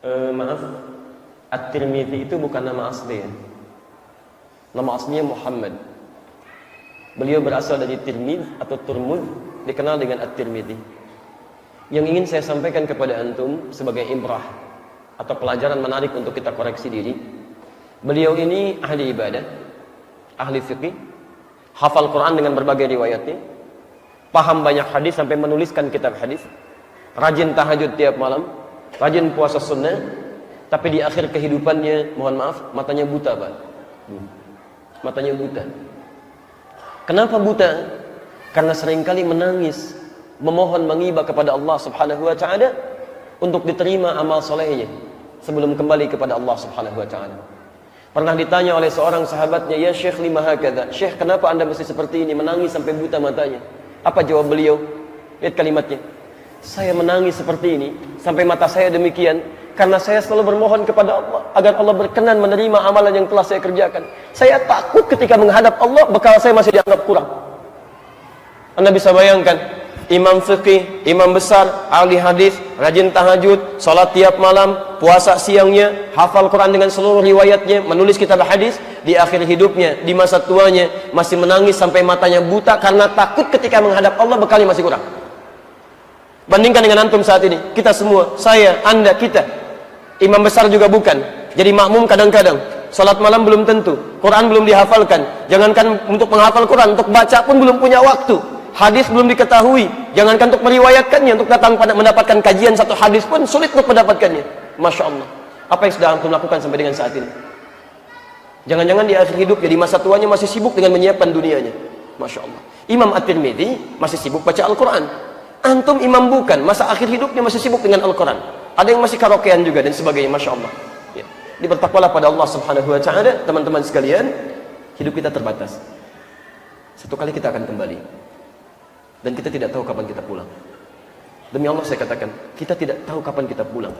Maaf, At-Tirmidzi itu bukan nama asli ya. Nama aslinya Muhammad. Beliau berasal dari Tirmidz atau Turmud, dikenal dengan At-Tirmidzi. Yang ingin saya sampaikan kepada antum sebagai ibrah atau pelajaran menarik untuk kita koreksi diri. Beliau ini ahli ibadah, ahli fikih, hafal Quran dengan berbagai riwayatnya, paham banyak hadis sampai menuliskan kitab hadis, rajin tahajud tiap malam, rajin puasa sunnah, tapi di akhir kehidupannya, mohon maaf, matanya buta, Pak. Matanya buta. Kenapa buta? Karena seringkali menangis, memohon mengibah kepada Allah Subhanahu wa taala untuk diterima amal solehnya sebelum kembali kepada Allah Subhanahu wa taala. Pernah ditanya oleh seorang sahabatnya, "Ya Syekh, lima hakadha?" "Syekh, kenapa Anda mesti seperti ini, menangis sampai buta matanya?" Apa jawab beliau? Lihat kalimatnya. "Saya menangis seperti ini sampai mata saya demikian karena saya selalu bermohon kepada Allah agar Allah berkenan menerima amalan yang telah saya kerjakan. Saya takut ketika menghadap Allah bekal saya masih dianggap kurang." Anda bisa bayangkan, imam fikih, imam besar, ahli hadis, rajin tahajud, salat tiap malam, puasa siangnya, hafal Quran dengan seluruh riwayatnya, menulis kitab hadis, di akhir hidupnya, di masa tuanya masih menangis sampai matanya buta karena takut ketika menghadap Allah bekalnya masih kurang. Bandingkan dengan antum saat ini, kita semua, saya, Anda, kita, imam besar juga bukan, jadi makmum kadang-kadang, salat malam belum tentu, Quran belum dihafalkan, jangankan untuk menghafal Quran, untuk baca pun belum punya waktu. Hadis belum diketahui, jangankan untuk meriwayatkannya, untuk datang pada mendapatkan kajian satu hadis pun sulit untuk mendapatkannya. Masya Allah, apa yang sudah antum lakukan sampai dengan saat ini? Jangan-jangan di akhir hidupnya, di masa tuanya masih sibuk dengan menyiapkan dunianya. Masya Allah. Imam At-Tirmidzi masih sibuk baca Al-Quran. Antum imam bukan, masa akhir hidupnya masih sibuk dengan Al-Quran. Ada yang masih karaokean juga dan sebagainya. Masya Allah. Ya. Bertakwalah pada Allah Subhanahu wa taala, teman-teman sekalian. Hidup kita terbatas. Satu kali kita akan kembali. Dan kita tidak tahu kapan kita pulang. Demi Allah saya katakan, kita tidak tahu kapan kita pulang.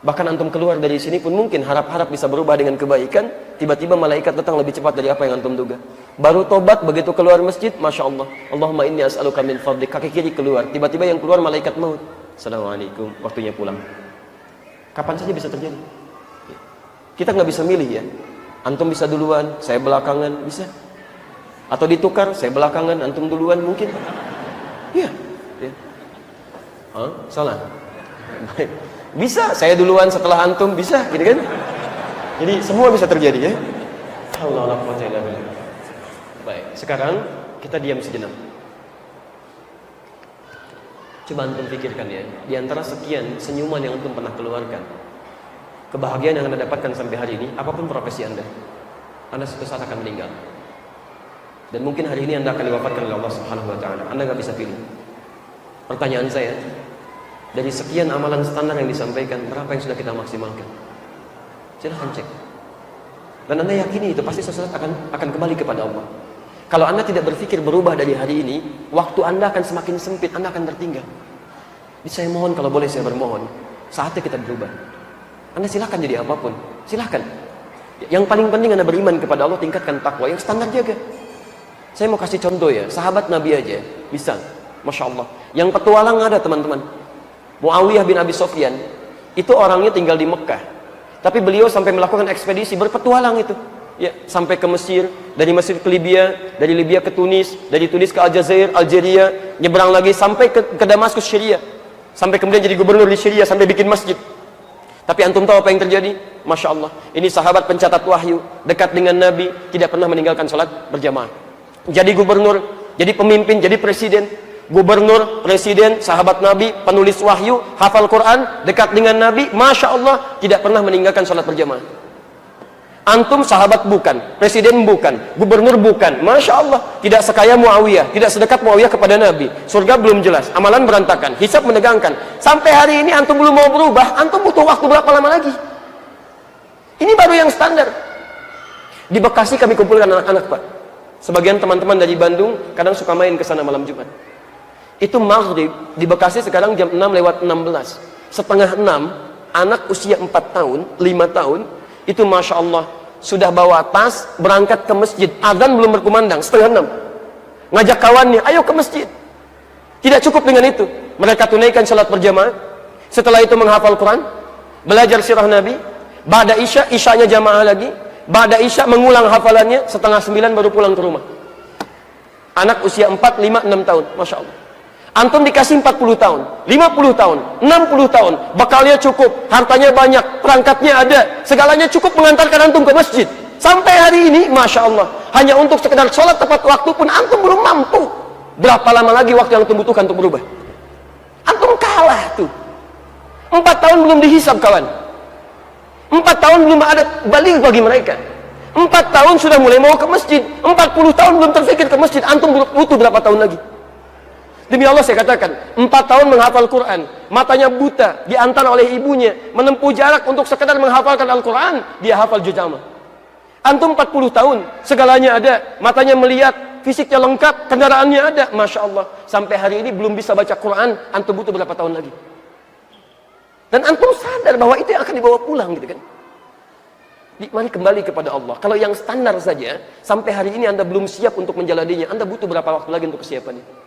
Bahkan antum keluar dari sini pun mungkin harap-harap bisa berubah dengan kebaikan, tiba-tiba malaikat datang lebih cepat dari apa yang antum duga. Baru tobat, begitu keluar masjid, Masya Allah, Allahumma inni as'aluka min fadlik, kaki kiri keluar, tiba-tiba yang keluar malaikat maut. Assalamualaikum, waktunya pulang. Kapan saja bisa terjadi. Kita nggak bisa milih ya. Antum bisa duluan, saya belakangan, bisa. Atau ditukar, saya belakangan, antum duluan mungkin. Iya. Ya. Salah. Baik. Bisa, saya duluan setelah antum, bisa, gitu kan? Jadi semua bisa terjadi ya. Allah. Baik, sekarang kita diam sejenak. Coba antum pikirkan ya, di antara sekian senyuman yang antum pernah keluarkan, kebahagiaan yang Anda dapatkan sampai hari ini, apapun profesi Anda suatu saat akan meninggal. Dan mungkin hari ini Anda akan diwafatkan oleh Allah Subhanahu wa taala. Anda nggak bisa pilih. Pertanyaan saya, dari sekian amalan standar yang disampaikan, berapa yang sudah kita maksimalkan? Silahkan cek. Dan Anda yakini itu pasti suatu saat akan kembali kepada Allah. Kalau Anda tidak berpikir berubah dari hari ini, waktu Anda akan semakin sempit, Anda akan tertinggal. Jadi saya mohon, kalau boleh saya bermohon, saatnya kita berubah. Anda silahkan jadi apapun, silahkan. Yang paling penting Anda beriman kepada Allah, tingkatkan takwa, yang standar jaga. Saya mau kasih contoh ya, sahabat Nabi aja bisa, Masya Allah. Yang petualang ada teman-teman. Muawiyah bin Abi Sufyan, itu orangnya tinggal di Mekah, tapi beliau sampai melakukan ekspedisi berpetualang itu, ya, sampai ke Mesir, dari Mesir ke Libya, dari Libya ke Tunis, dari Tunis ke Aljazair, Algeria, nyebrang lagi sampai ke Damaskus Syria, sampai kemudian jadi gubernur di Syria, sampai bikin masjid. Tapi antum tahu apa yang terjadi? Masya Allah, ini sahabat pencatat wahyu, dekat dengan Nabi, tidak pernah meninggalkan sholat berjamaah. Jadi gubernur, jadi pemimpin, jadi presiden. Gubernur, presiden, sahabat Nabi, penulis wahyu, hafal Quran, dekat dengan Nabi, Masya Allah, tidak pernah meninggalkan sholat berjamaah. Antum sahabat bukan, presiden bukan, gubernur bukan, Masya Allah, tidak sekaya Muawiyah, tidak sedekat Muawiyah kepada Nabi. Surga belum jelas, amalan berantakan, hisab menegangkan. Sampai hari ini antum belum mau berubah, antum butuh waktu berapa lama lagi? Ini baru yang standar. Di Bekasi kami kumpulkan anak-anak, Pak. Sebagian teman-teman dari Bandung kadang suka main ke sana malam Jumat. Itu maghrib di Bekasi sekarang jam 6:16. Setengah 6, anak usia 4 tahun, 5 tahun, itu Masya Allah sudah bawa tas berangkat ke masjid. Azan belum berkumandang, setengah 6. Ngajak kawannya, ayo ke masjid. Tidak cukup dengan itu, mereka tunaikan salat berjamaah. Setelah itu menghafal Quran. belajar sirah Nabi, ba'da isya, isyanya jamaah lagi, ba'da isya mengulang hafalannya, setengah 9 baru pulang ke rumah. Anak usia 4, 5, 6 tahun, Masya Allah. Antum dikasih 40 tahun, 50 tahun, 60 tahun, bekalnya cukup, hartanya banyak, perangkatnya ada, segalanya cukup mengantarkan antum ke masjid. Sampai hari ini, Masya Allah, hanya untuk sekedar sholat tepat waktu pun antum belum mampu. Berapa lama lagi waktu yang antum butuhkan untuk berubah? Antum kalah tuh. 4 tahun belum dihisab, kawan. 4 tahun belum ada balik bagi mereka. 4 tahun sudah mulai mau ke masjid, 40 tahun belum terfikir ke masjid. Antum butuh berapa tahun lagi? Demi Allah saya katakan, 4 tahun menghafal Quran, matanya buta, diantar oleh ibunya, menempuh jarak untuk sekedar menghafalkan Al-Quran, dia hafal juz amma. Antum 40 tahun, segalanya ada, matanya melihat, fisiknya lengkap, kendaraannya ada, Masya Allah. Sampai hari ini belum bisa baca Quran, antum butuh berapa tahun lagi? Dan antum sadar bahwa itu yang akan dibawa pulang, gitu kan? Mari kembali kepada Allah. Kalau yang standar saja, sampai hari ini anda belum siap untuk menjalaninya, anda butuh berapa waktu lagi untuk kesiapan itu?